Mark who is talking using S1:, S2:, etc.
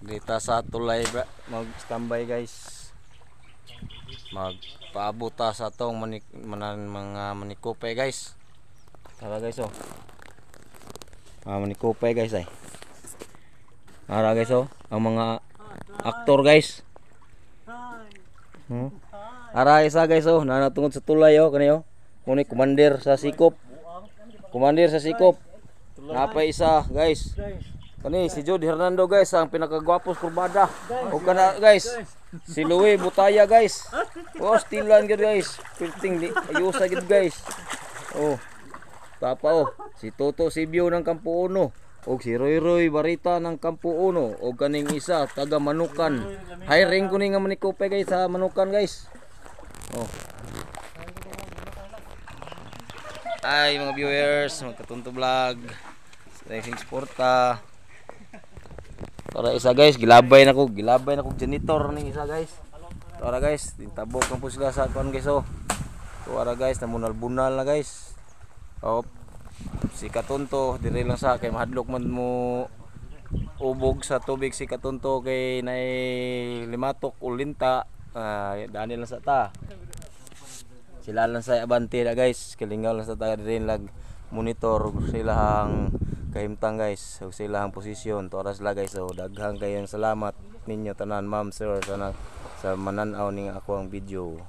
S1: Dito sa tulay mag-standby guys. Magpaabot ta sa tong mga manikope guys. Tara guys oh. Manikope guys ay. Tara guys oh, ang mga aktor guys. Ara isa guys oh, nanatungod sa tulay oh kaniyo. Kuni commander sa Sikop. Commander sa Sikop. Napay isa guys. Kani si Jude Hernando guys, ang pinakagwapos kurbada. O kana guys, si Louie Butaya guys. Oh, stilan gid guys. Pilting di ayusa gid guys. Oh. Papa oh, si Toto Sibio ng Kampo Uno. O si Roy Barita ng Kampo Uno. O kaning isa taga Manukan. Hiring ko ni nga manikope guys sa Manukan guys. Oh. Ay mga viewers, magkatunto vlog. Racing Sporta. Tara isa guys, gilabay na ko janitor ning isa guys. Tara guys, tintabok ang po sila sa kuan guys oh. Tara guys, namunal-bunal na guys. Oh. Si Katunto dire lang sa kay mahadlok man mo ubog sa tubig si Katunto kay nay limatok ulinta. Dani lang sa ta. Sila lang sa abante na guys, kalingaw lang sa ta dire lag monitor silang kahimtang guys, so silang posisyon to oras la guys. So daghang kayong salamat ninyo tanan ma'am sir sa mananaw ning ako ang video.